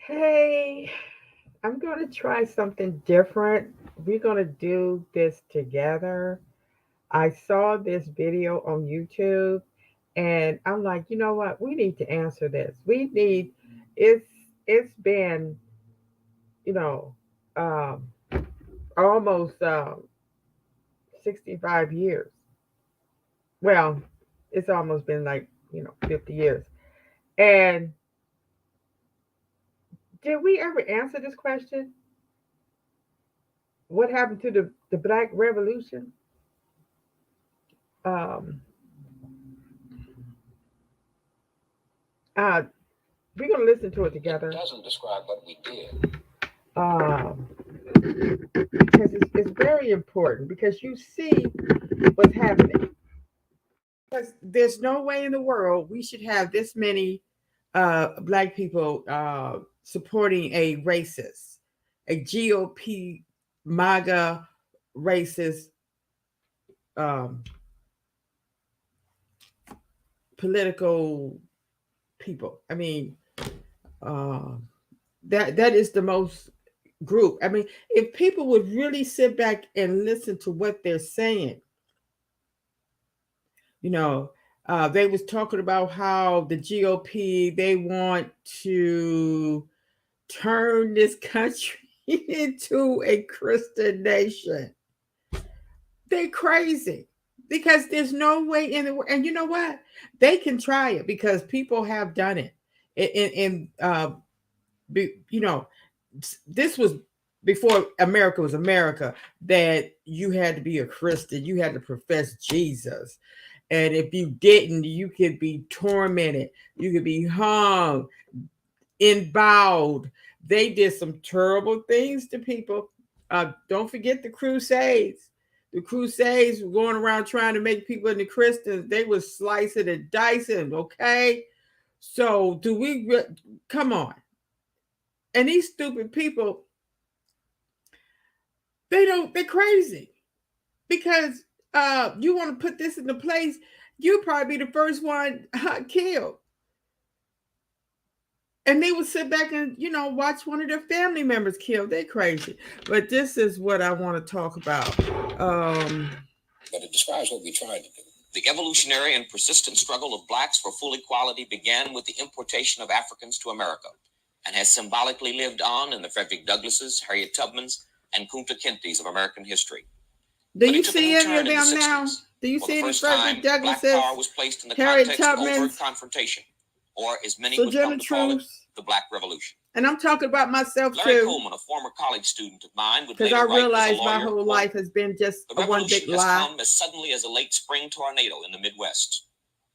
Hey, I'm going to try something different. We're going to do this together. I saw this video on YouTube and I'm like, you know what? We need to answer this. It's it's been, you know, um almost 65 years. Well, it's almost been like, 50 years. And did we ever answer this question? What happened to the Black Revolution? Um, uh, we're gonna listen to it together. It doesn't describe what we did. Because it's very important because you see what's happening. Because there's no way in the world we should have this many black people supporting a racist, a GOP MAGA racist um, political people. I mean, uh, that is the most group. I mean, if people would really sit back and listen to what they're saying, you know, they was talking about how the GOP they want to turn this country into a Christian nation. They're crazy because there's no way in the world. And you know what? They can try it because people have done it. You know, this was before America was America, that you had to be a Christian, you had to profess Jesus. And if you didn't, you could be tormented, you could be hung, involved. They did some terrible things to people. Don't forget the Crusades. The Crusades were going around trying to make people into Christians. They were slicing and dicing, okay? So, come on. And these stupid people, they're crazy because you want to put this into place, you'll probably be the first one killed. And they would sit back and watch one of their family members killed. They're crazy. But this is what I want to talk about. But it describes what we tried to do. The evolutionary and persistent struggle of blacks for full equality began with the importation of Africans to America and has symbolically lived on in the Frederick Douglasses, Harriet Tubmans, and Kunta Kintes of American history. Do you see any of them now? Do you see any Frederick Douglasses? Black power was placed in the context of overt confrontation, or as many would come to call it, the Black Revolution. And I'm talking about myself too. Larry Coleman, a former college student of mine, would later write as a lawyer, because I realize my whole life has been just a one big lie. The revolution has come as suddenly as a late spring tornado in the Midwest.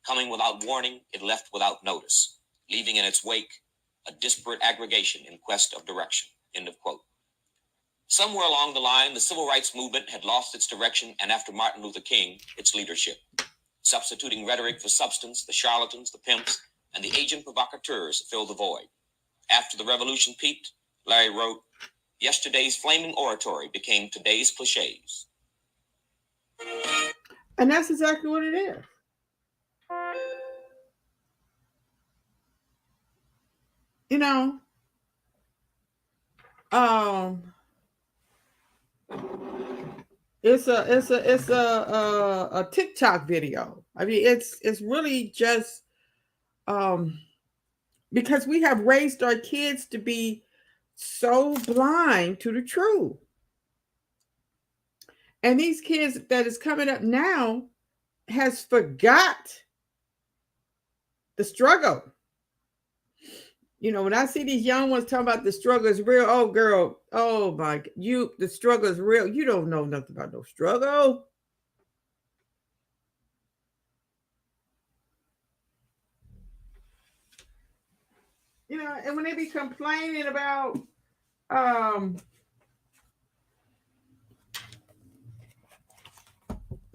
Coming without warning, it left without notice, leaving in its wake a disparate aggregation in quest of direction. End of quote. Somewhere along the line, the civil rights movement had lost its direction, and after Martin Luther King, its leadership. Substituting rhetoric for substance, the charlatans, the pimps, and the agent provocateurs filled the void. After the revolution peaked, Larry wrote, "Yesterday's flaming oratory became today's cliches." And that's exactly what it is. You know, um, it's a TikTok video. I mean, it's really just um because we have raised our kids to be so blind to the truth. And these kids that is coming up now has forgot the struggle. When I see these young ones talking about the struggle is real, oh girl, oh my, the struggle is real. You don't know nothing about no struggle. And when they be complaining about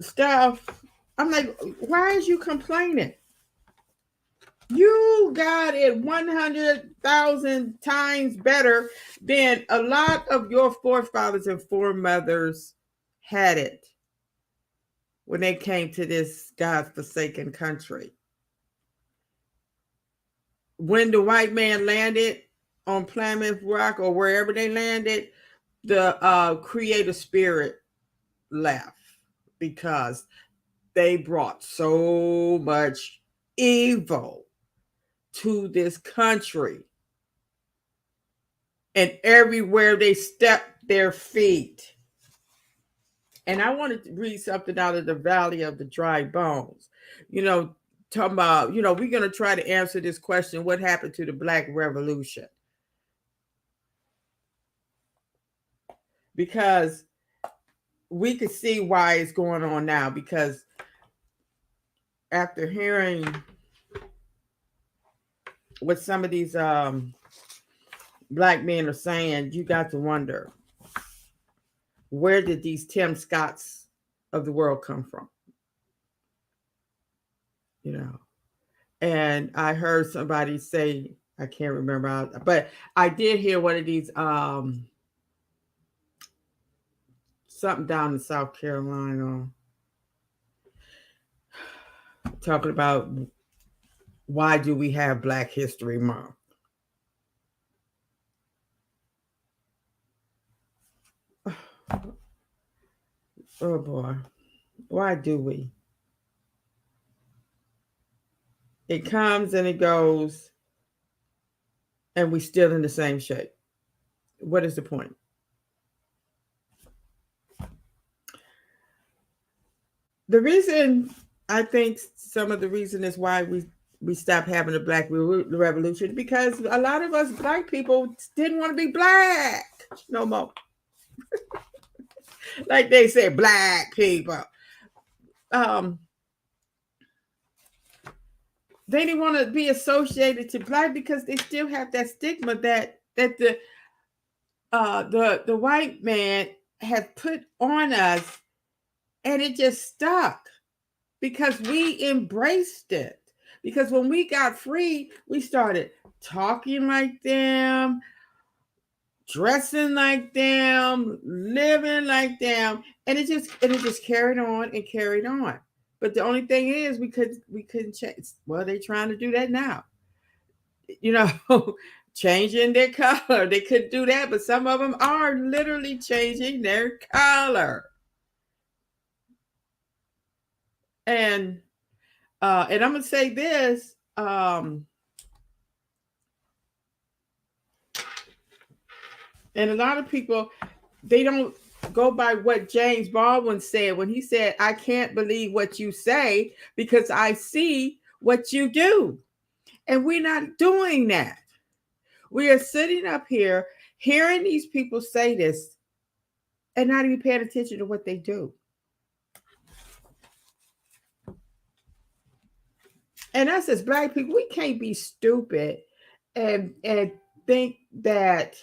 stuff, I'm like, why is you complaining? You got it 100,000 times better than a lot of your forefathers and foremothers had it when they came to this God-forsaken country. When the white man landed on Plymouth Rock or wherever they landed, the creator spirit left because they brought so much evil to this country. And everywhere they stepped their feet. And I wanted to read something out of the Valley of the Dry Bones. Talking about, we're going to try to answer this question: what happened to the Black Revolution? Because we could see why it's going on now. Because after hearing what some of these Black men are saying, you got to wonder, where did these Tim Scotts of the world come from? And I heard somebody say, I can't remember, but I did hear one of these something down in South Carolina talking about why do we have Black History Month. Oh boy, why do we? It comes and it goes, and we still in the same shape. What is the point? The reason, I think some of the reason is why we stopped having a Black Revolution, because a lot of us Black people didn't want to be Black no more. Like they say, Black people. They didn't want to be associated to Black because they still have that stigma that the white man had put on us, and it just stuck because we embraced it. Because when we got free, we started talking like them, dressing like them, living like them, and it just carried on and carried on. But the only thing is, we couldn't change. Well, they're trying to do that now. Changing their color. They couldn't do that, but some of them are literally changing their color. And I'm gonna say this. And a lot of people, they don't go by what James Baldwin said when he said, I can't believe what you say because I see what you do. And we're not doing that. We are sitting up here hearing these people say this and not even paying attention to what they do. And us as Black people, we can't be stupid and think that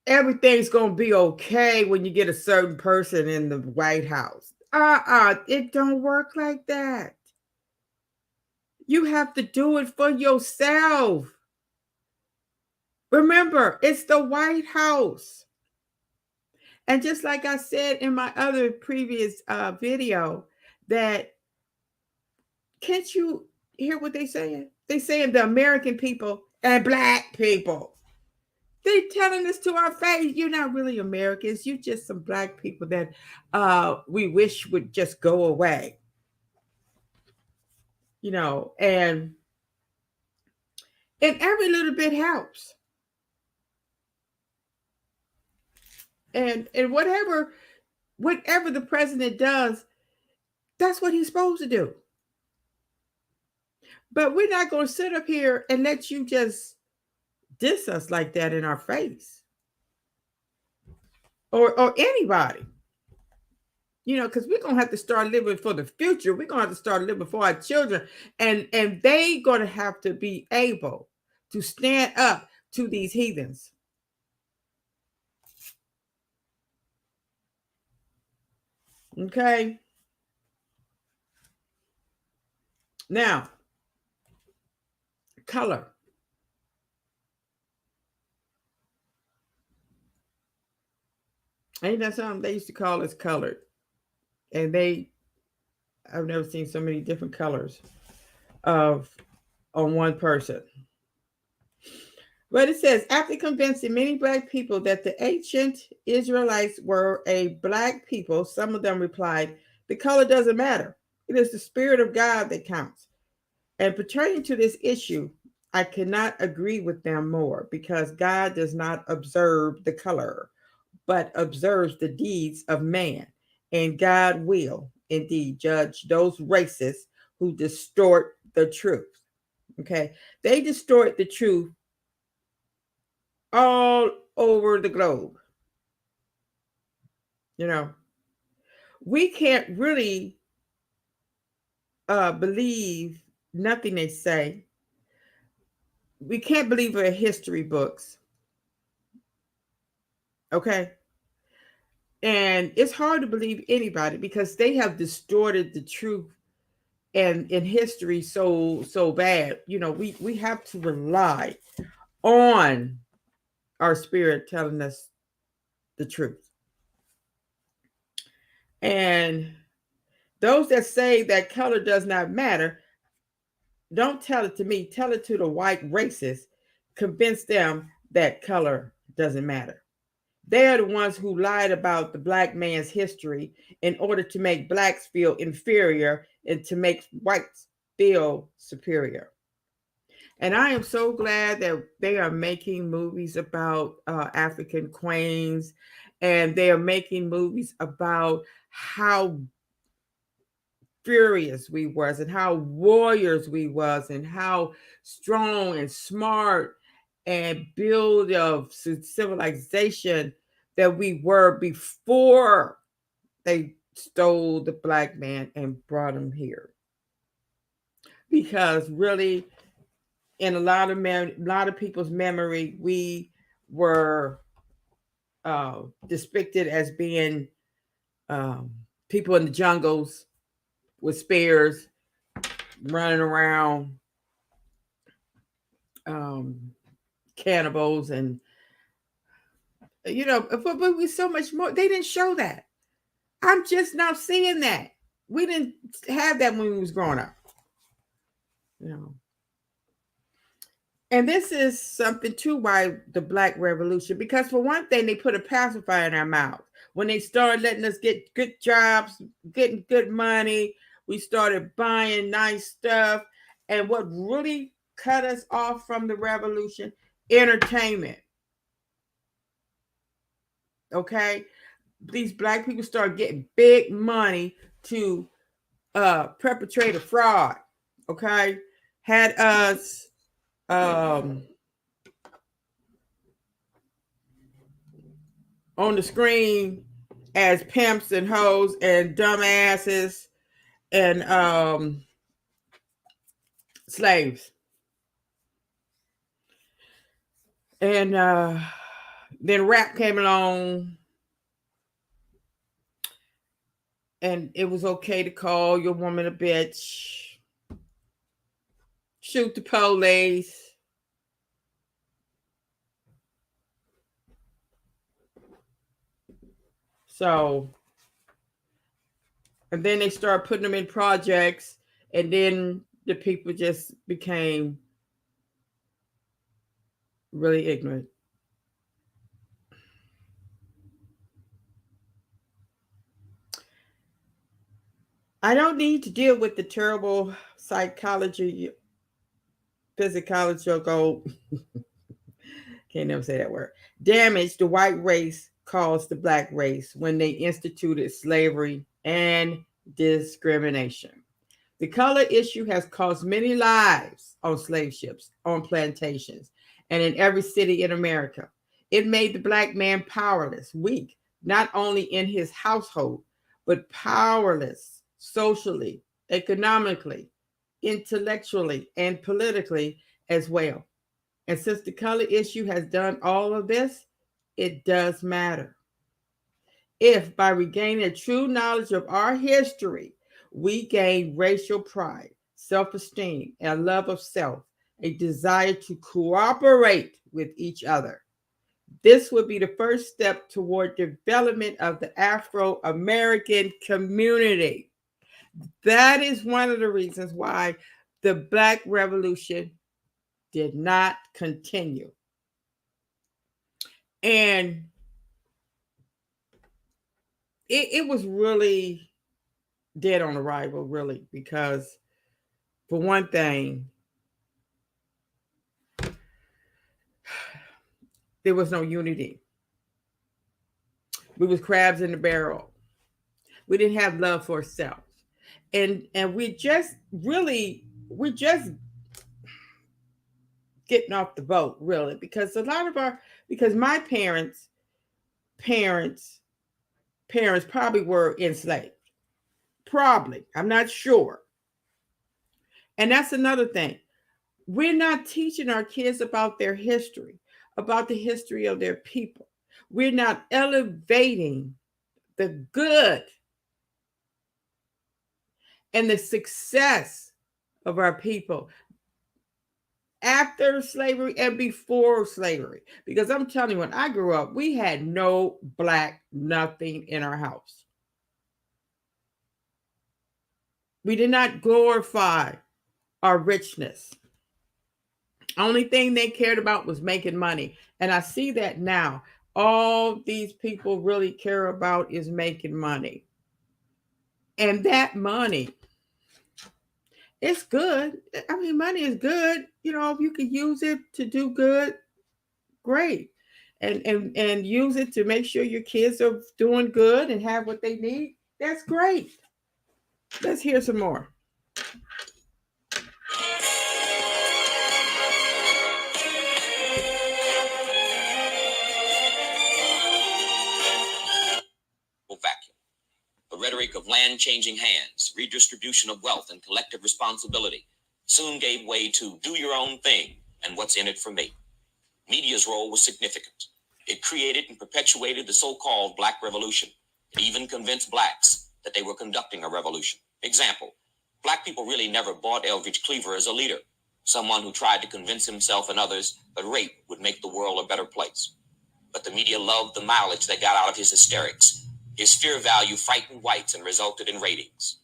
everything's going to be okay when you get a certain person in the White House. It don't work like that. You have to do it for yourself. Remember, it's the White House. And just like I said in my other previous video, that can't you hear what they're saying? They're saying the American people and Black people. They're telling us to our face, you're not really Americans. You're just some Black people that we wish would just go away. And every little bit helps. And whatever the president does, that's what he's supposed to do. But we're not going to sit up here and let you just diss us like that in our face. Or anybody. Because we're going to have to start living for the future. We're going to have to start living for our children. And they're going to have to be able to stand up to these heathens. Okay? Now, color. Ain't that something? They used to call us colored. And I've never seen so many different colors on one person. But it says, after convincing many black people that the ancient Israelites were a black people, some of them replied, the color doesn't matter. It is the Spirit of God that counts. And pertaining to this issue, I cannot agree with them more because God does not observe the color, but observes the deeds of man. And God will indeed judge those racists who distort the truth. Okay. They distort the truth all over the globe. You know, we can't really believe nothing they say. We can't believe their history books. Okay. And it's hard to believe anybody because they have distorted the truth and in history so bad. You know, we have to rely on our spirit telling us the truth. And those that say that color does not matter, don't tell it to me, tell it to the white racists. Convince them that color doesn't matter. They are the ones who lied about the black man's history in order to make blacks feel inferior and to make whites feel superior. And I am so glad that they are making movies about African queens, and they are making movies about how furious we was and how warriors we was and how strong and smart and build of civilization that we were before they stole the black man and brought him here. Because really, in a lot of people's memory, we were depicted as being um, people in the jungles with spears running around, cannibals, and but we so much more. They didn't show that. I'm just not seeing that. We didn't have that when we was growing up. You know. And this is something too why the Black Revolution, because for one thing, they put a pacifier in our mouth. When they started letting us get good jobs, getting good money, we started buying nice stuff. And what really cut us off from the revolution? Entertainment. Okay? These black people started getting big money to perpetrate a fraud. Okay? Had us on the screen as pimps and hoes and dumbasses and slaves. And then rap came along, and it was okay to call your woman a bitch, shoot the police. So, and then they started putting them in projects, and then the people just became really ignorant. I don't need to deal with the terrible psychology, physiological, can't never say that word, damage the white race caused the black race when they instituted slavery and discrimination. The color issue has cost many lives on slave ships, on plantations, and in every city in America. It made the black man powerless, weak, not only in his household, but powerless socially, economically, intellectually, and politically as well. And since the color issue has done all of this, it does matter. If by regaining a true knowledge of our history, we gain racial pride, self esteem, and love of self, a desire to cooperate with each other. This would be the first step toward development of the Afro American community. That is one of the reasons why the Black Revolution did not continue. And it was really dead on arrival, really, because for one thing, there was no unity. We was crabs in the barrel. We didn't have love for ourselves. And we're just getting off the boat, really, because because my parents parents probably were enslaved. Probably. I'm not sure. And that's another thing. We're not teaching our kids about their history, about the history of their people. We're not elevating the good and the success of our people after slavery and before slavery. Because I'm telling you, when I grew up, we had no black nothing in our house. We did not glorify our richness. Only thing they cared about was making money. And I see that now. All these people really care about is making money. And that money, it's good. I mean, money is good. You know, if you can use it to do good, great. And use it to make sure your kids are doing good and have what they need, that's great. Let's hear some more. Vacuum. The rhetoric of land changing hands, redistribution of wealth, and collective responsibility soon gave way to do your own thing and what's in it for me. Media's role was significant. It created and perpetuated the so-called Black Revolution. It even convinced blacks that they were conducting a revolution. Example, black people really never bought Eldridge Cleaver as a leader, someone who tried to convince himself and others that rape would make the world a better place. But the media loved the mileage they got out of his hysterics. His fear value frightened whites and resulted in ratings.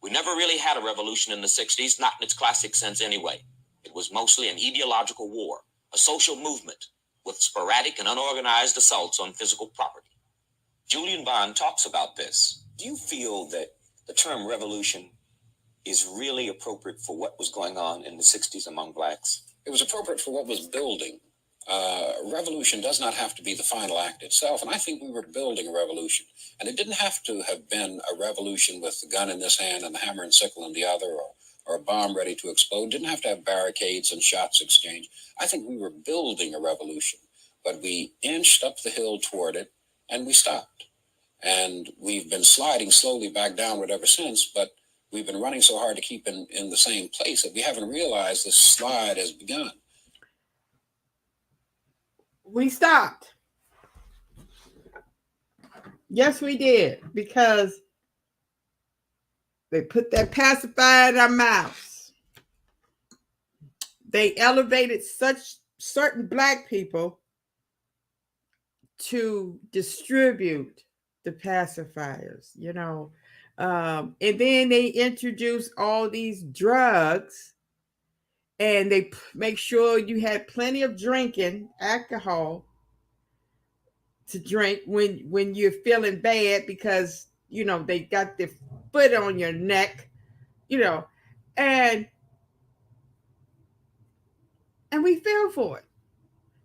We never really had a revolution in the 60s, not in its classic sense anyway. It was mostly an ideological war, a social movement with sporadic and unorganized assaults on physical property. Julian Bond talks about this. Do you feel that the term revolution is really appropriate for what was going on in the 60s among blacks? It was appropriate for what was building. Revolution does not have to be the final act itself, and I think we were building a revolution. And it didn't have to have been a revolution with the gun in this hand and the hammer and sickle in the other, or a bomb ready to explode. It didn't have to have barricades and shots exchanged. I think we were building a revolution, but we inched up the hill toward it, and we stopped. And we've been sliding slowly back downward ever since, but we've been running so hard to keep in the same place that we haven't realized this slide has begun. We stopped. Yes, we did, because they put that pacifier in our mouths. They elevated certain black people to distribute the pacifiers, you know. And then they introduced all these drugs, and they make sure you had plenty of drinking alcohol to drink when you're feeling bad, because you know they got their foot on your neck, you know, and we fell for it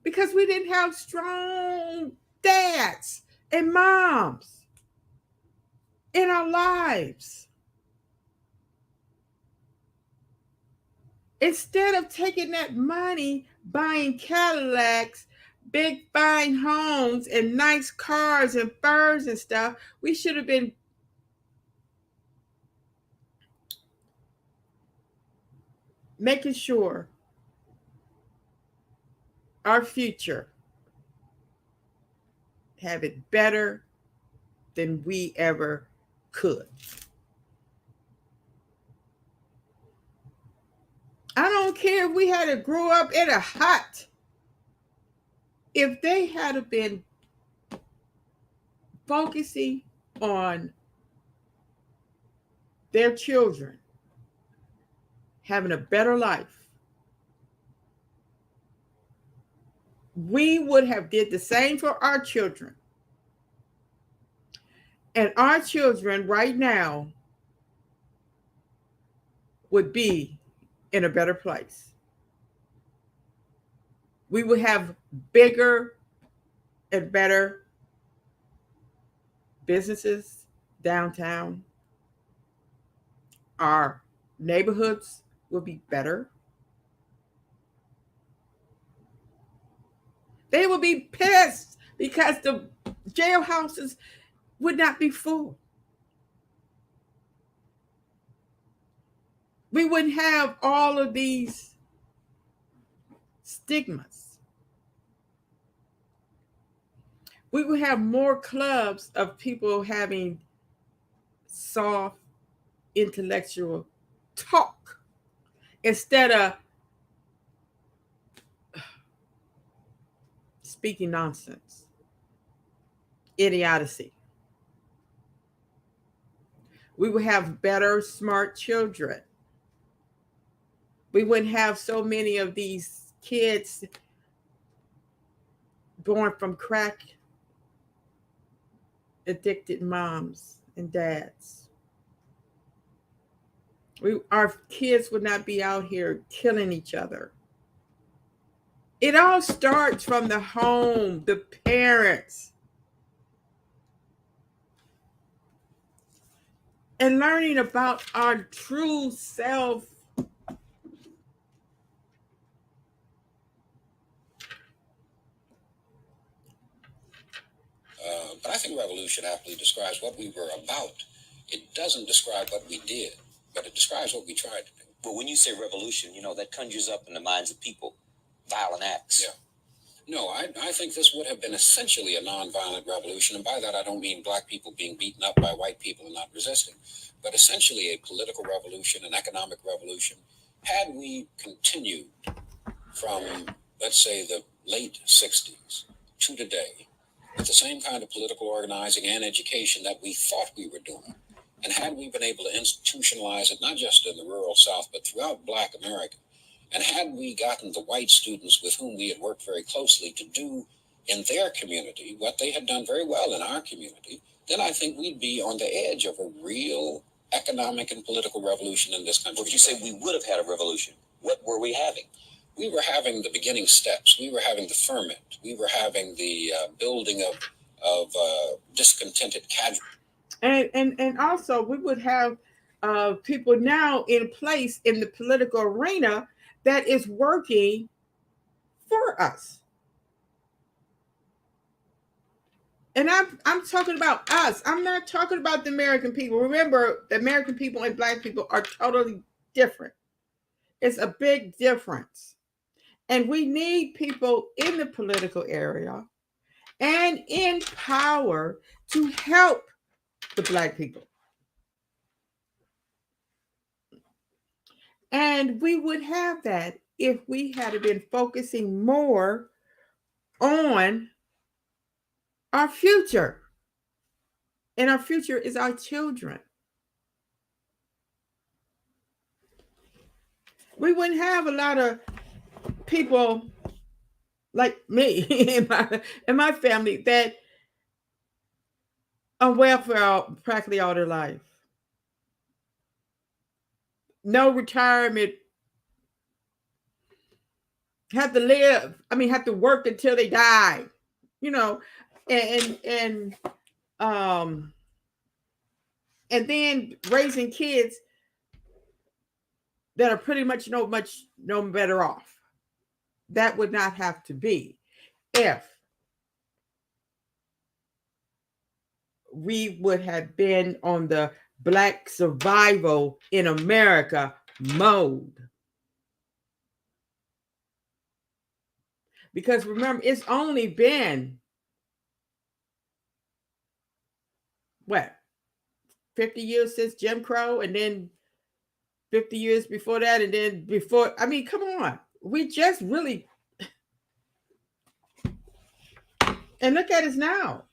because we didn't have strong dads and moms in our lives. Instead of taking that money, buying Cadillacs, big fine homes, and nice cars and furs and stuff, we should have been making sure our future have it better than we ever could. I don't care if we had to grow up in a hut. If they had been focusing on their children having a better life, we would have did the same for our children. And our children right now would be in a better place. We would have bigger and better businesses downtown. Our neighborhoods would be better. They would be pissed because the jailhouses would not be full. We wouldn't have all of these stigmas. We would have more clubs of people having soft intellectual talk instead of speaking nonsense, idiocy. We would have better, smart children. We wouldn't have so many of these kids born from crack addicted moms and dads. Our kids would not be out here killing each other. It all starts from the home, the parents. And learning about our true self. But I think revolution aptly describes what we were about. It doesn't describe what we did, but it describes what we tried to do. But when you say revolution, that conjures up in the minds of people violent acts. Yeah. No, I think this would have been essentially a nonviolent revolution. And by that, I don't mean black people being beaten up by white people and not resisting, but essentially a political revolution, an economic revolution. Had we continued from, let's say, the late 60s to today with the same kind of political organizing and education that we thought we were doing, and had we been able to institutionalize it, not just in the rural South, but throughout Black America, and had we gotten the white students with whom we had worked very closely to do in their community what they had done very well in our community, then I think we'd be on the edge of a real economic and political revolution in this country. But you say we would have had a revolution. What were we having? We were having the beginning steps. We were having the ferment. We were having the building of discontented cadre. And also we would have people now in place in the political arena that is working for us. And I'm talking about us. I'm not talking about the American people. Remember, the American people and Black people are totally different. It's a big difference. And we need people in the political area and in power to help the Black people. And we would have that if we had been focusing more on our future. And our future is our children. We wouldn't have a lot of people like me in my family that are on welfare practically all their life. No retirement. Have to work until they die, and then raising kids that are pretty much no better off. That would not have to be if we would have been on the Black survival in America mode. Because remember, it's only been 50 years since Jim Crow, and then 50 years before that, and then before, come on. We just really, and look at us now.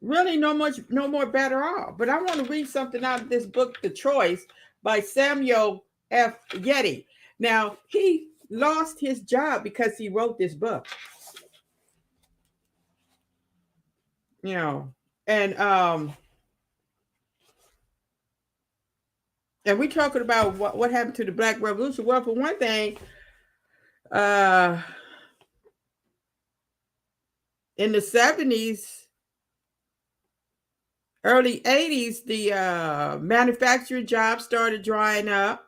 Really no more better off. But I want to read something out of this book, The Choice, by Samuel F. Yeti. Now, he lost his job because he wrote this book. You know, and we're talking about what happened to the Black Revolution. Well, for one thing, in the 70s, early 80s, the manufacturing jobs started drying up.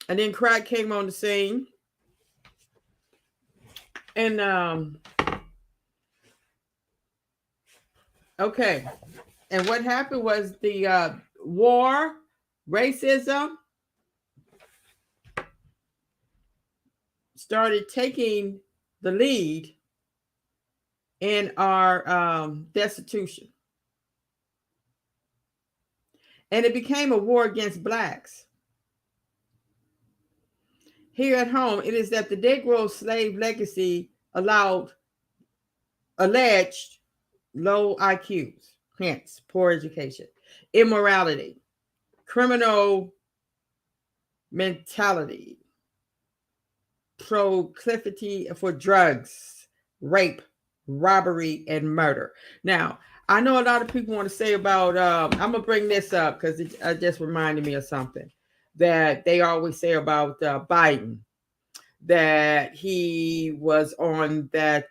And then crack came on the scene. And okay. And what happened was the war, racism started taking the lead in our destitution. And it became a war against blacks. Here at home, it is that the Negro slave legacy alleged low IQs, hence poor education, immorality, criminal mentality, proclivity for drugs, rape, robbery, and murder. Now, I know a lot of people want to say about, I'm going to bring this up because it just reminded me of something that they always say about Biden, that he was on that,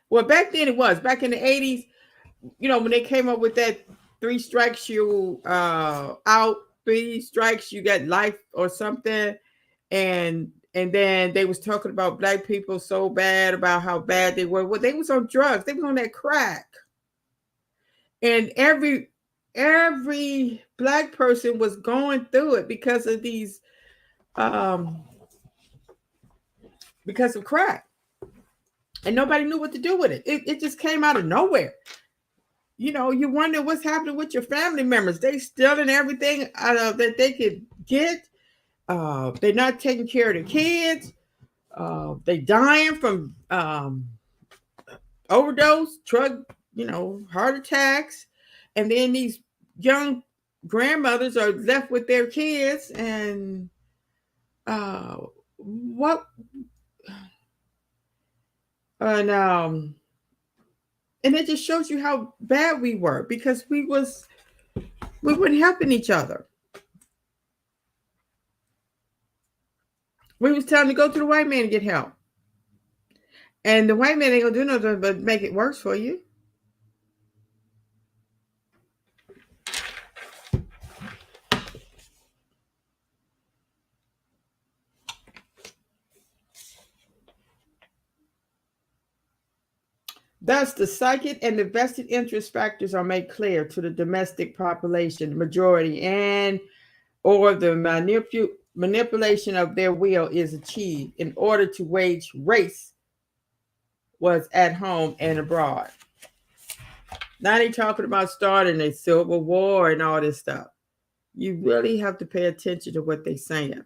well, back then it was, back in the 80s, you know, when they came up with that 3 strikes you out, 3 strikes you got life or something, and then they was talking about black people so bad about how bad they were. Well, they was on drugs, they was on that crack, and every black person was going through it because of these because of crack, and nobody knew what to do with it. It just came out of nowhere. You know, you wonder what's happening with your family members. They stealing everything that they could get. They're not taking care of the kids. They dying from overdose, drug, heart attacks. And then these young grandmothers are left with their kids. And and it just shows you how bad we were because we weren't helping each other. We was telling to go to the white man to get help. And the white man ain't gonna do nothing but make it worse for you. Thus, the psychic and the vested interest factors are made clear to the domestic population, majority, and or the manipulation of their will is achieved in order to wage race was at home and abroad. Now they're talking about starting a civil war and all this stuff. You really have to pay attention to what they're saying.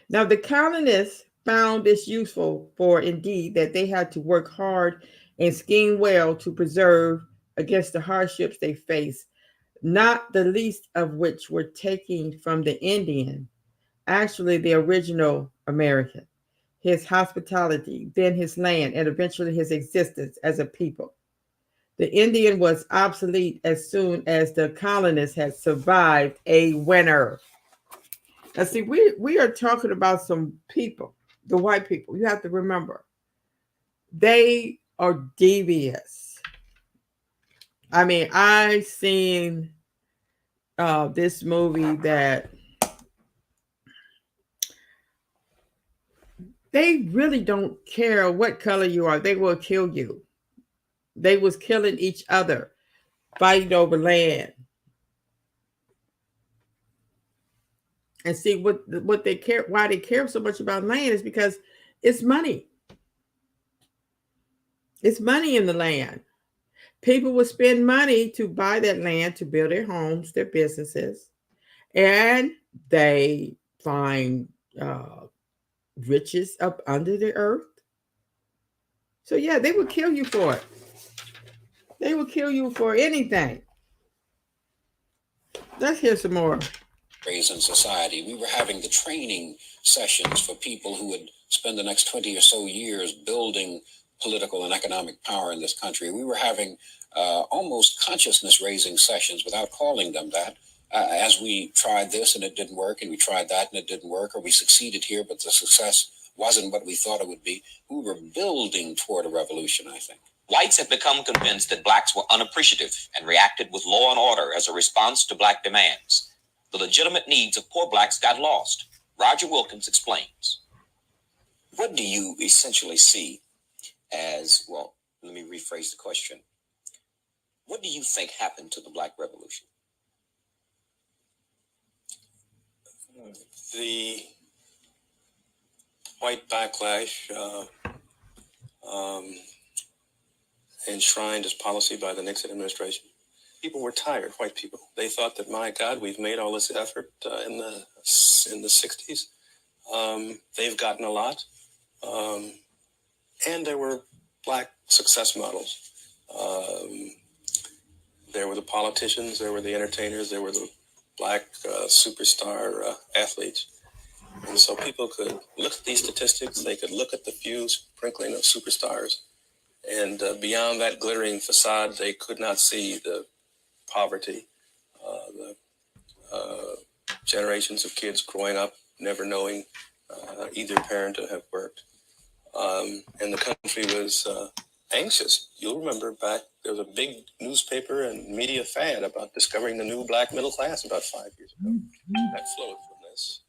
Now, the colonists found this useful, for indeed that they had to work hard and scheme well to preserve against the hardships they faced, not the least of which were taking from the Indian, actually the original American, his hospitality, then his land, and eventually his existence as a people. The Indian was obsolete as soon as the colonists had survived a winter. Now, see, we are talking about some people, the white people. You have to remember, they are devious. I mean, I seen this movie that they really don't care what color you are. They will kill you. They was killing each other, fighting over land. And see what they care, why they care so much about land is because it's money. It's money in the land. People will spend money to buy that land to build their homes, their businesses, and they find riches up under the earth. So yeah, they would kill you for it. They would kill you for anything. Let's hear some more. In society, we were having the training sessions for people who would spend the next 20 or so years building political and economic power in this country. We were having almost consciousness raising sessions without calling them that. As we tried this and it didn't work, and we tried that and it didn't work, or we succeeded here, but the success wasn't what we thought it would be. We were building toward a revolution, I think. Whites have become convinced that blacks were unappreciative and reacted with law and order as a response to black demands. The legitimate needs of poor blacks got lost. Roger Wilkins explains. What do you essentially see as, well, let me rephrase the question. What do you think happened to the Black Revolution? The white backlash enshrined as policy by the Nixon administration. People were tired, white people. They thought that, my God, we've made all this effort in the 60s. They've gotten a lot. And there were black success models. There were the politicians, there were the entertainers, there were the black superstar athletes. And so people could look at these statistics, they could look at the few sprinkling of superstars, and beyond that glittering facade, they could not see the poverty, the generations of kids growing up never knowing either parent to have worked. And the country was anxious. You'll remember back, there was a big newspaper and media fad about discovering the new black middle class about 5 years ago. That flowed from this.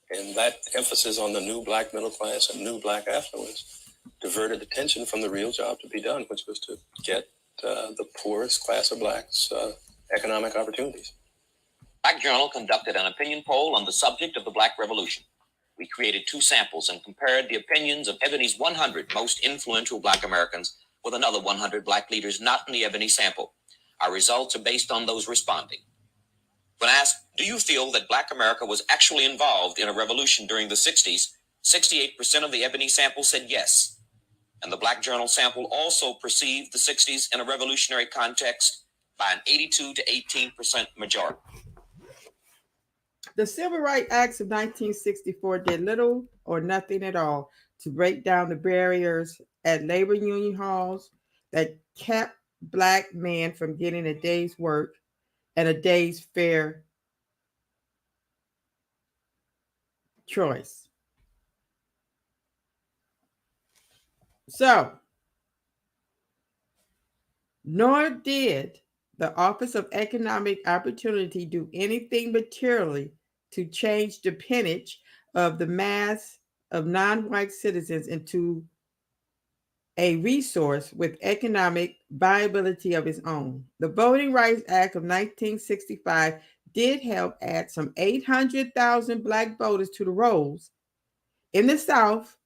And that emphasis on the new black middle class and new black affluence diverted attention from the real job to be done, which was to get the poorest class of blacks economic opportunities. Black Journal conducted an opinion poll on the subject of the Black Revolution. We created 2 samples and compared the opinions of Ebony's 100 most influential Black Americans with another 100 Black leaders not in the Ebony sample. Our results are based on those responding. When asked, do you feel that Black America was actually involved in a revolution during the 60s, 68% of the Ebony sample said yes. And the Black Journal sample also perceived the 60s in a revolutionary context by an 82 to 18% majority. The Civil Rights Acts of 1964 did little or nothing at all to break down the barriers at labor union halls that kept Black men from getting a day's work and a day's fair choice. So, nor did the Office of Economic Opportunity do anything materially to change the percentage of the mass of non-white citizens into a resource with economic viability of its own. The Voting Rights Act of 1965 did help add some 800,000 Black voters to the rolls in the South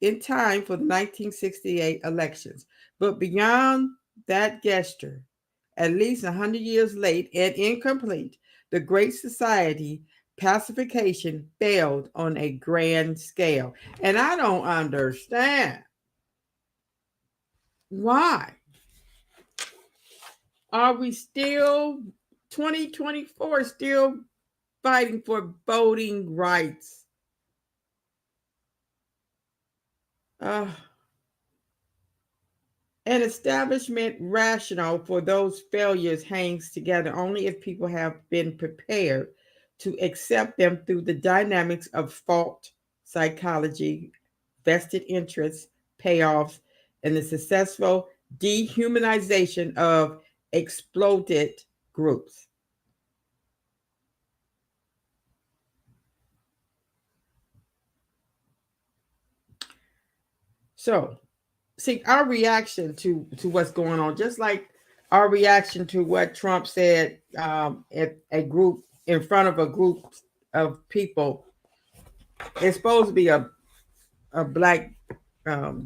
in time for the 1968 elections. But beyond that gesture, at least 100 years late and incomplete, the Great Society pacification failed on a grand scale. And I don't understand why. Are we still 2024 still fighting for voting rights? An establishment rationale for those failures hangs together only if people have been prepared to accept them through the dynamics of fault psychology, vested interests, payoffs, and the successful dehumanization of exploited groups. So, see, our reaction to what's going on, just like our reaction to what Trump said at a group in front of a group of people, it's supposed to be a black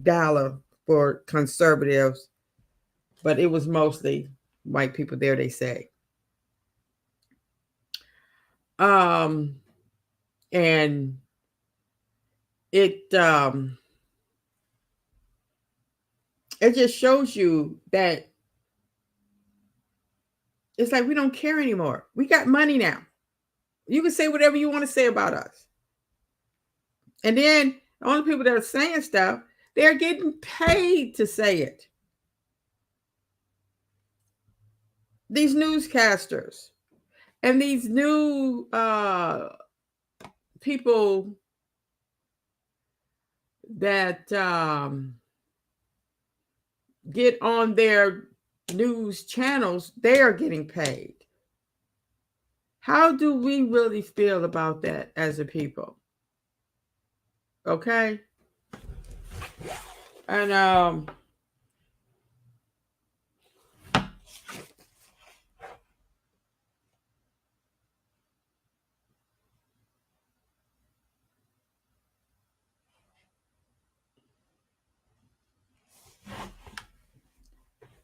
gala for conservatives, but it was mostly white people there, they say. And it it just shows you that it's like we don't care anymore. We got money now. You can say whatever you want to say about us. And then the only people that are saying stuff, they're getting paid to say it. These newscasters and these new people that get on their news channels, they are getting paid. How do we really feel about that as a people? Okay. And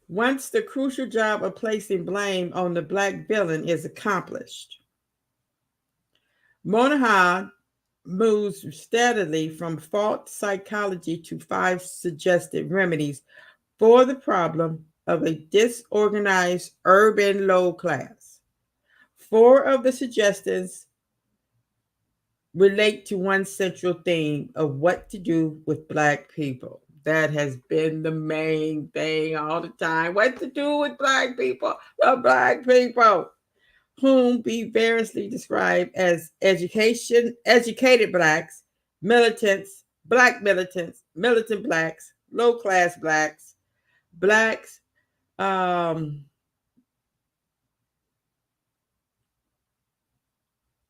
once the crucial job of placing blame on the Black villain is accomplished, Monahan moves steadily from fault psychology to 5 suggested remedies for the problem of a disorganized urban low class. 4 of the suggestions relate to one central theme of what to do with Black people. That has been the main thing all the time. What to do with Black people? The Black people, whom be variously described as educated Blacks, militants, Black militants, militant Blacks, low-class Blacks, Blacks,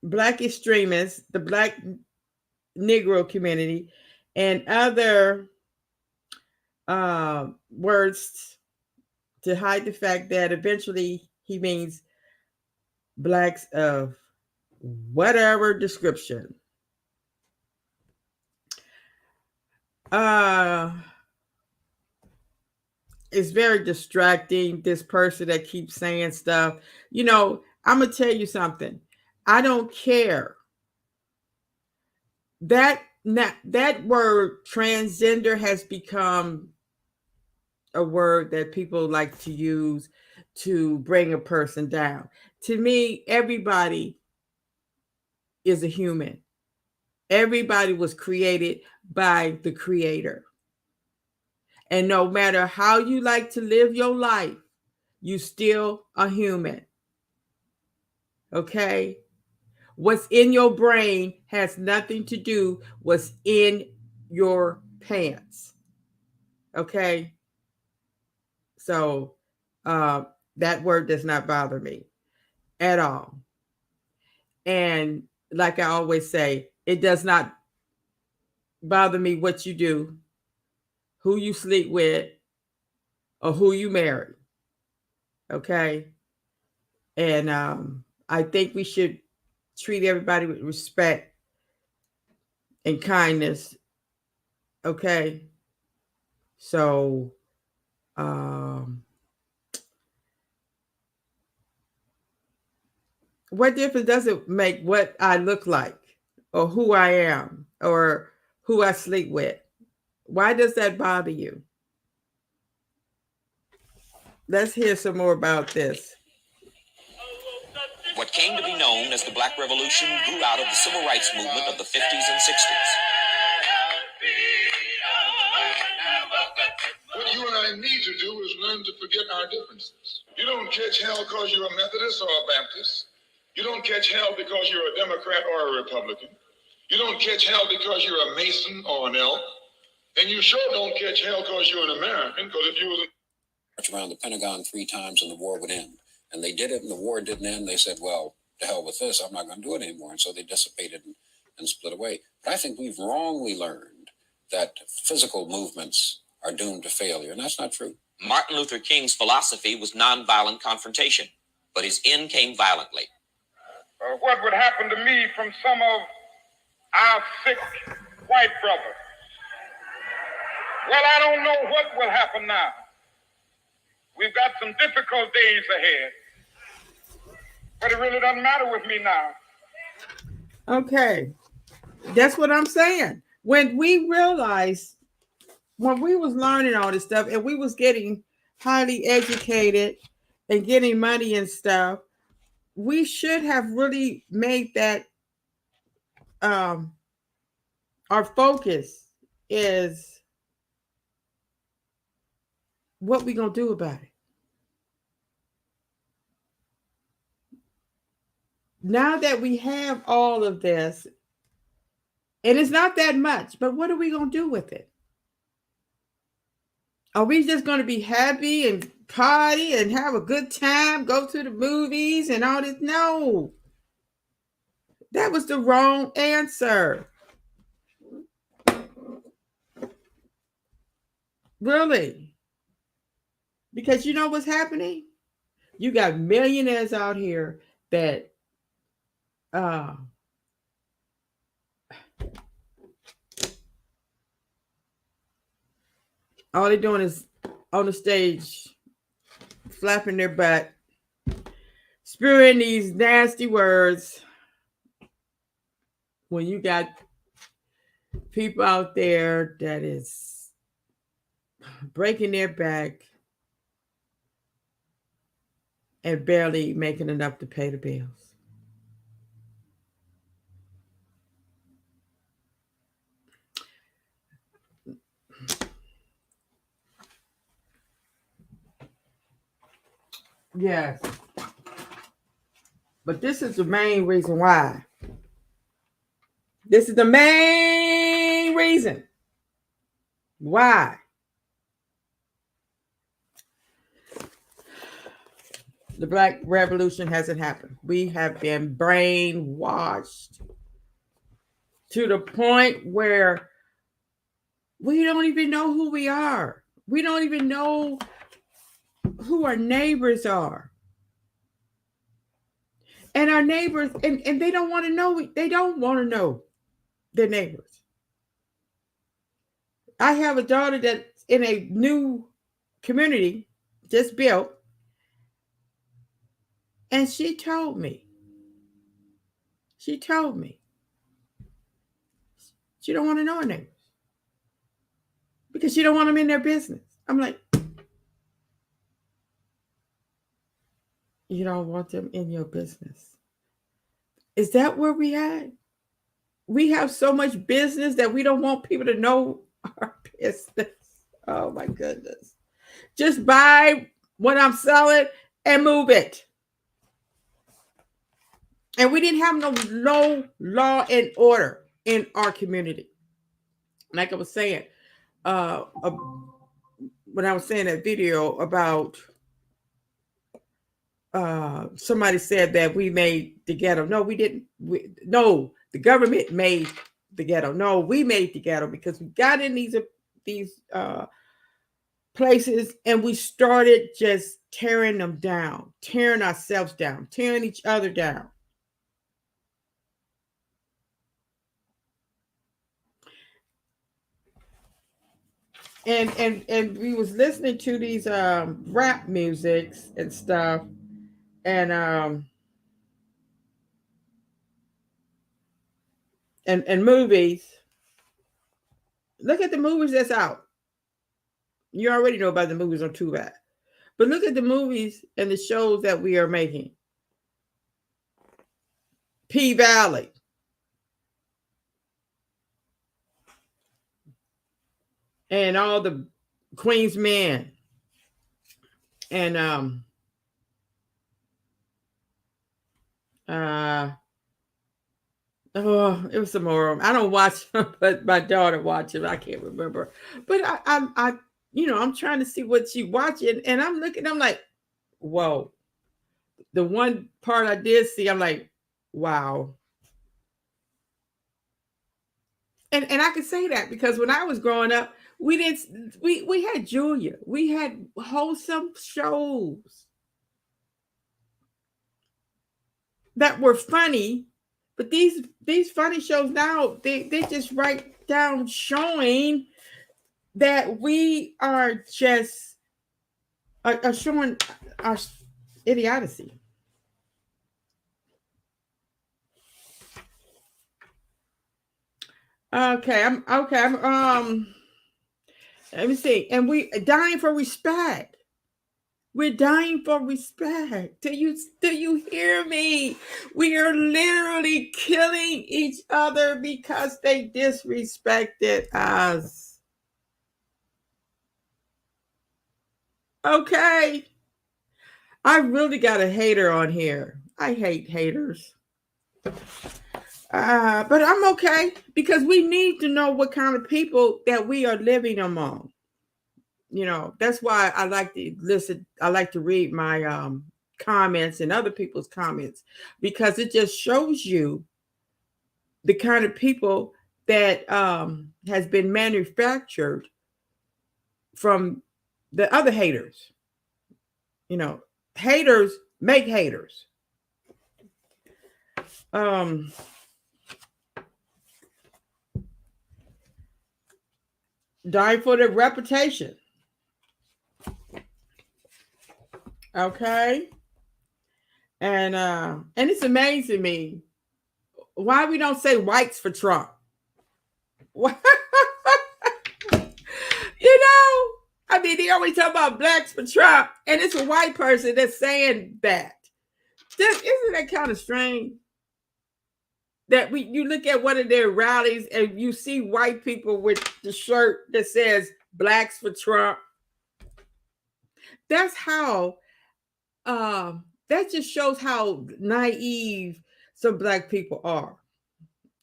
Black extremists, the Black Negro community, and other words to hide the fact that eventually he means Blacks of whatever description. It's very distracting, this person that keeps saying stuff. You know, I'm going to tell you something. I don't care. That word transgender has become a word that people like to use to bring a person down. To me, everybody is a human. Everybody was created by the Creator. And no matter how you like to live your life, you still a human. Okay? What's in your brain has nothing to do with what's in your pants. Okay? So that word does not bother me at all. And like I always say, it does not bother me what you do, who you sleep with, or who you marry. Okay? And I think we should treat everybody with respect and kindness. Okay? So what difference does it make what I look like or who I am or who I sleep with? Why does that bother you? Let's hear some more about this. What came to be known as the Black Revolution grew out of the civil rights movement of the 50s and 60s. What you and I need to do is learn to forget our differences. You don't catch hell because you're a Methodist or a Baptist. You don't catch hell because you're a Democrat or a Republican. You don't catch hell because you're a Mason or an elk. And you sure don't catch hell because you're an American, because if you was March around the Pentagon 3 times and the war would end. And they did it and the war didn't end. They said, well, to hell with this, I'm not going to do it anymore. And so they dissipated and split away. But I think we've wrongly learned that physical movements are doomed to failure. And that's not true. Martin Luther King's philosophy was nonviolent confrontation, but his end came violently. What would happen to me from some of our sick white brothers? Well, I don't know what will happen now. We've got some difficult days ahead. But it really doesn't matter with me now. Okay. That's what I'm saying. When we realize when we was learning all this stuff and we was getting highly educated and getting money and stuff, we should have really made that our focus is what we gonna do about it. Now that we have all of this, and it's not that much, but what are we gonna do with it? Are we just gonna be happy and party and have a good time, go to the movies and all this? No, that was the wrong answer. Really. Because you know what's happening? You got millionaires out here that all they're doing is on the stage flapping their butt, spewing these nasty words, when you got people out there that is breaking their back and barely making enough to pay the bills. Yes. But this is the main reason why. This is the main reason why the Black Revolution hasn't happened. We have been brainwashed to the point where we don't even know who we are. We don't even know who our neighbors are. And our neighbors, and they don't want to know. They don't want to know their neighbors. I have a daughter that's in a new community just built. And she told me she don't want to know her neighbors because she don't want them in their business. I'm like, you don't want them in your business. Is that where we at? We have so much business that we don't want people to know our business. Oh my goodness. Just buy what I'm selling and move it. And we didn't have no law and order in our community. Like I was saying, when I was saying that video about somebody said that we made the ghetto. No, we didn't. No, the government made the ghetto. No, we made the ghetto because we got in these places and we started just tearing them down, tearing ourselves down, tearing each other down. And we was listening to these rap musics and stuff, and movies. Look at the movies that's out. You already know about the movies on Tubi, but look at the movies and the shows that we are making. P-Valley. And all the Queen's Men. And it was some more. I don't watch them, but my daughter watches. I can't remember. But I I'm trying to see what she watching, and I'm looking. I'm like, whoa. The one part I did see, I'm like, wow. And I can say that because when I was growing up, we had Julia. We had wholesome shows that were funny, but these funny shows now, they just right down showing that we are just are showing our idiocy. I'm Let me see. And we dying for respect. We're dying for respect. Do you hear me? We are literally killing each other because they disrespected us. Okay. I really got a hater on here. I hate haters. But I'm okay because we need to know what kind of people that we are living among. You know, that's why I like to listen. I like to read my comments and other people's comments because it just shows you the kind of people that has been manufactured from the other haters. You know, haters make haters. Die for their reputation. Okay. And it's amazing me why we don't say whites for Trump. You know, I mean, they always talk about blacks for Trump, and it's a white person that's saying that. Isn't that kind of strange? That you look at one of their rallies and you see white people with the shirt that says blacks for Trump. That's how that just shows how naive some black people are,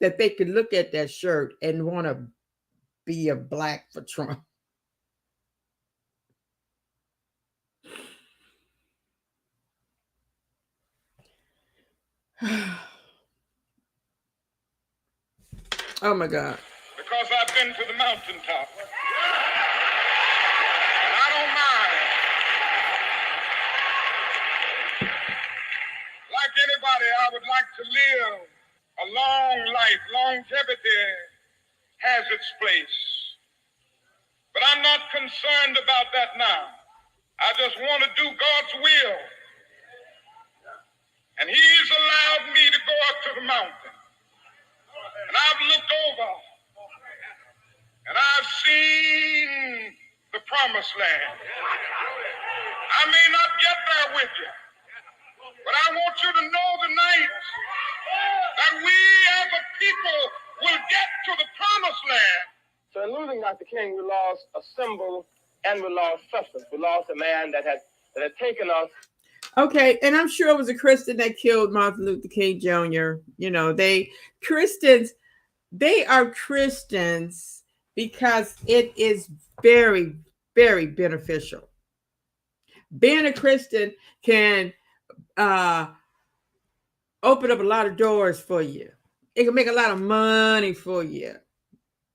that they could look at that shirt and want to be a black for Trump. Oh my God. Because I've been to the mountaintop. And I don't mind. Like anybody, I would like to live a long life. Longevity has its place. But I'm not concerned about that now. I just want to do God's will. And He's allowed me to go up to the mountain. And I've looked over. And I've seen the promised land. I may not get there with you. But I want you to know tonight that we as a people will get to the promised land. So in losing Dr. King, we lost a symbol and we lost substance. We lost a man that had taken us. Okay, and I'm sure it was a Christian that killed Martin Luther King Jr. You know, Christians are Christians because it is very, very beneficial. Being a Christian can open up a lot of doors for you. It can make a lot of money for you.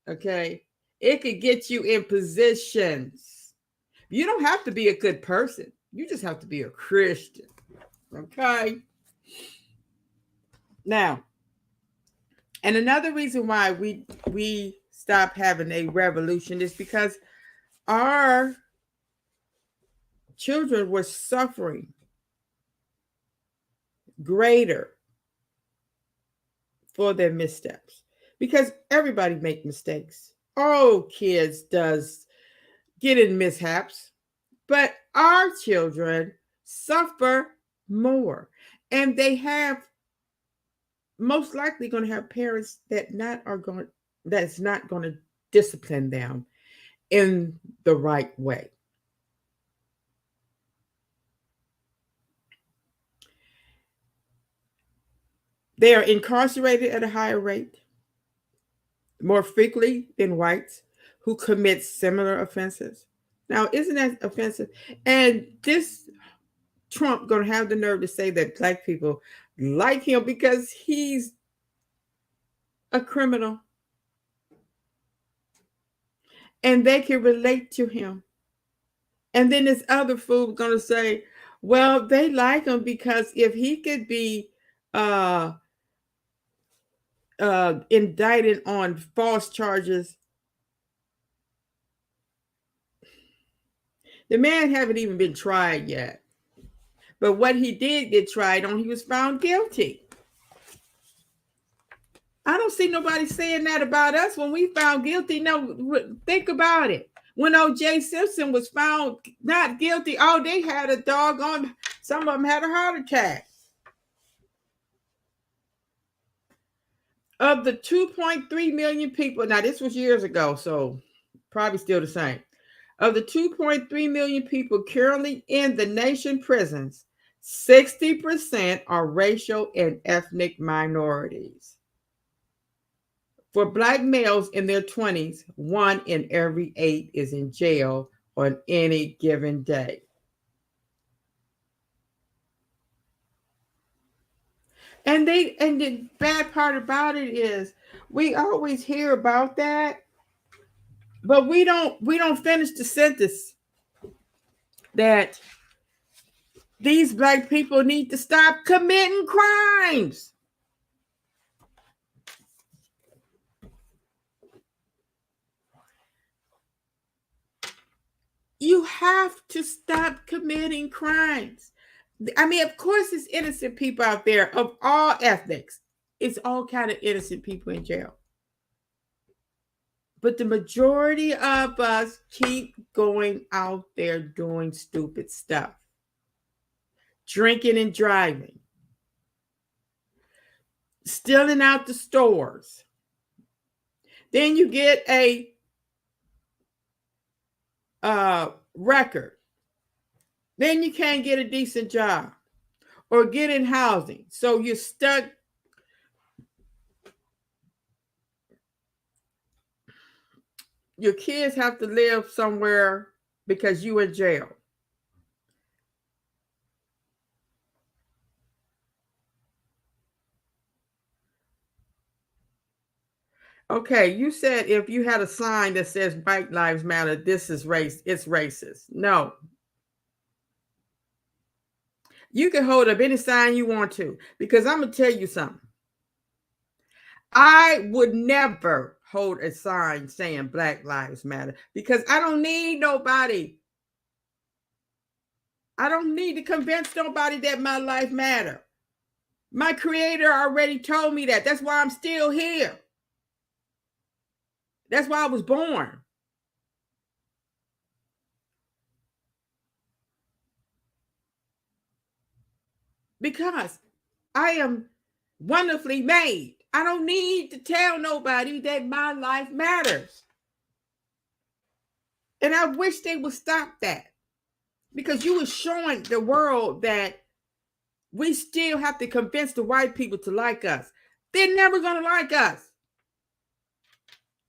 Okay. It could get you in positions. You don't have to be a good person. You just have to be a Christian. Okay. Now, and another reason why we stopped having a revolution is because our children were suffering greater for their missteps, because everybody make mistakes. All kids does get in mishaps, but our children suffer more, and they have most likely going to have parents that's not going to discipline them in the right way. They are incarcerated at a higher rate, more frequently than whites who commit similar offenses. Now, isn't that offensive? And this Trump going to have the nerve to say that black people like him because he's a criminal and they can relate to him. And then this other fool going to say, well, they like him because if he could be indicted on false charges. The man haven't even been tried yet. But what he did get tried on, he was found guilty. I don't see nobody saying that about us when we found guilty. No, think about it. When O.J. Simpson was found not guilty, oh, they had a doggone, some of them had a heart attack. Of the 2.3 million people, now this was years ago, so probably still the same. Of the 2.3 million people currently in the nation prisons, 60% are racial and ethnic minorities. For Black males in their 20s, 1 in every 8 is in jail on any given day. And the bad part about it is we always hear about that, but we don't finish the sentence that these Black people need to stop committing crimes. You have to stop committing crimes. I mean, of course, it's innocent people out there of all ethnics. It's all kind of innocent people in jail. But the majority of us keep going out there doing stupid stuff. Drinking and driving. Stealing out the stores. Then you get a record. Then you can't get a decent job or get in housing. So you're stuck. Your kids have to live somewhere because you in jail. Okay, you said if you had a sign that says Black Lives Matter, this is race, it's racist. No. You can hold up any sign you want to, because I'm going to tell you something. I would never hold a sign saying Black Lives Matter because I don't need nobody. I don't need to convince nobody that my life matters. My Creator already told me that. That's why I'm still here. That's why I was born. Because I am wonderfully made. I don't need to tell nobody that my life matters. And I wish they would stop that. Because you were showing the world that we still have to convince the white people to like us. They're never going to like us.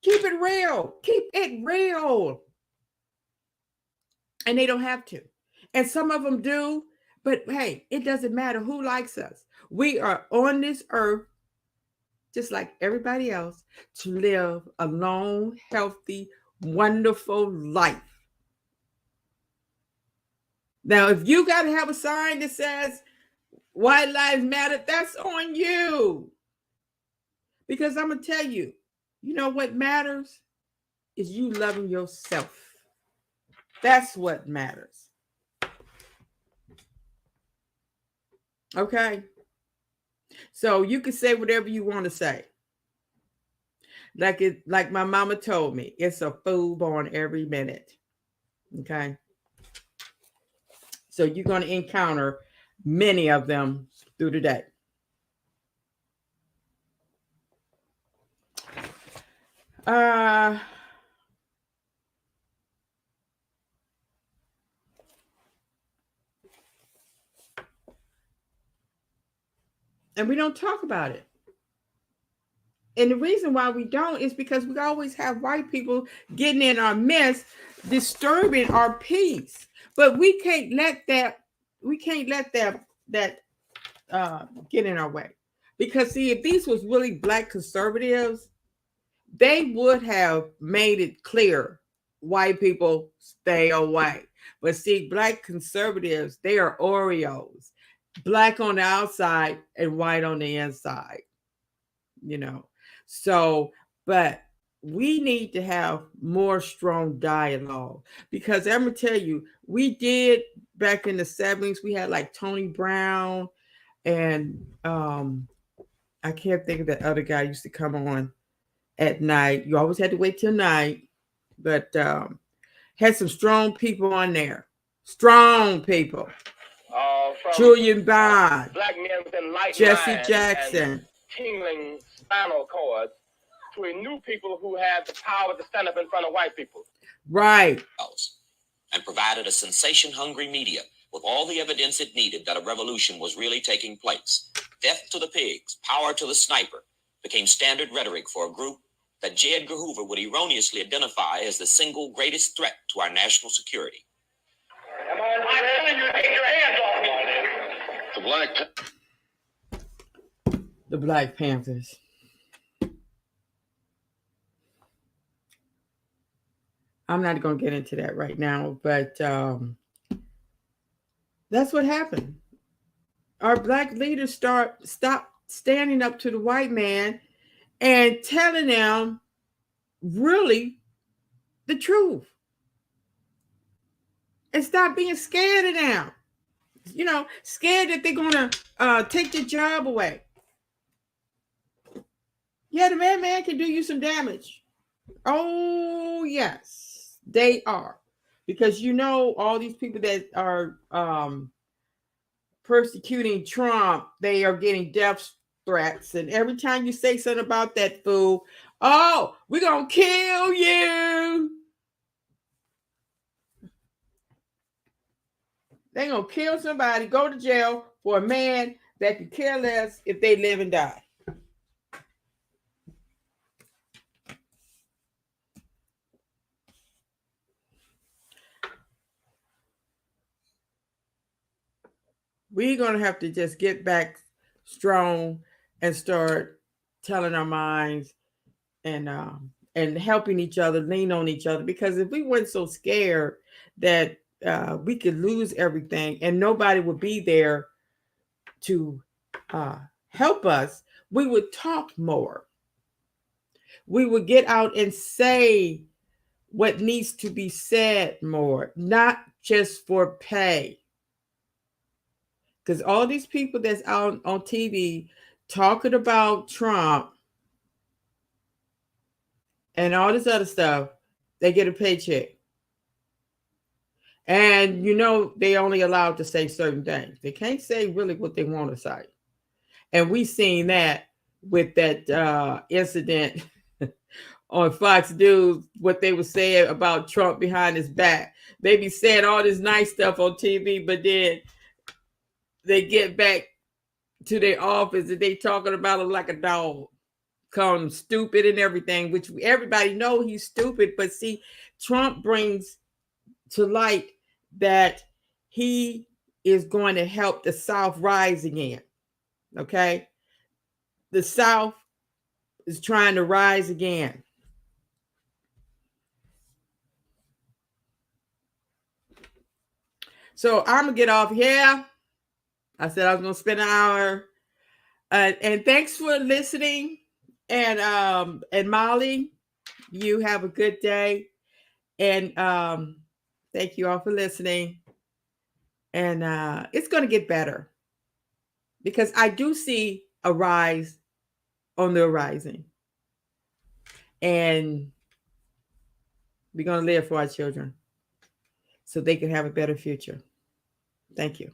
Keep it real. Keep it real. And they don't have to. And some of them do. But hey, it doesn't matter who likes us. We are on this earth, just like everybody else, to live a long, healthy, wonderful life. Now, if you got to have a sign that says White Lives Matter, that's on you. Because I'm going to tell you, you know what matters is you loving yourself. That's what matters. Okay? So you can say whatever you want to say. Like my mama told me, it's a fool born every minute. Okay? So you're going to encounter many of them through the day. And we don't talk about it. And the reason why we don't is because we always have white people getting in our midst, disturbing our peace. But we can't let that get in our way. Because see, if these was really Black conservatives, they would have made it clear, white people stay away. But see, Black conservatives, they are Oreos, Black on the outside and white on the inside, you know. So, but we need to have more strong dialogue, because I'm going to tell you, we did back in the 70s, we had like Tony Brown and I can't think of that other guy used to come on at night. You always had to wait till night, but Had some strong people on there. Strong people. From Julian Bond, black men with enlightened Jesse minds Jackson. and tingling spinal cords, to a new people who had the power to stand up in front of white people. Right. And provided a sensation-hungry media with all the evidence it needed that a revolution was really taking place. Death to the pigs, power to the sniper became standard rhetoric for a group that J. Edgar Hoover would erroneously identify as the single greatest threat to our national security. I'm telling you to take your hands off me. The Black Panthers. I'm not going to get into that right now, but that's what happened. Our black leaders stopped standing up to the white man and telling them really the truth. And stop being scared of them. You know, scared that they're going to take their job away. Yeah, the man can do you some damage. Oh, yes, they are. Because you know all these people that are persecuting Trump, they are getting death threats. And every time you say something about that fool, oh, we're going to kill you. They're going to kill somebody, go to jail for a man that could care less if they live and die. We're going to have to just get back strong and start telling our minds and helping each other, lean on each other. Because if we weren't so scared that we could lose everything and nobody would be there to help us, we would talk more. We would get out and say what needs to be said more, not just for pay. Because all these people that's out on TV talking about Trump and all this other stuff, they get a paycheck. And you know, they only allowed to say certain things. They can't say really what they want to say. And we seen that with that incident on Fox News, what they were saying about Trump behind his back. They be saying all this nice stuff on TV, but then they get back to their office and they talking about him like a dog, calling him stupid and everything, which everybody know he's stupid. But see, Trump brings to light that he is going to help the South rise again. Okay? The South is trying to rise again. So I'm going to get off here. I said I was going to spend an hour. And thanks for listening. And Molly, you have a good day. And thank you all for listening. And it's going to get better. Because I do see a rise on the horizon. And we're going to live for our children so they can have a better future. Thank you.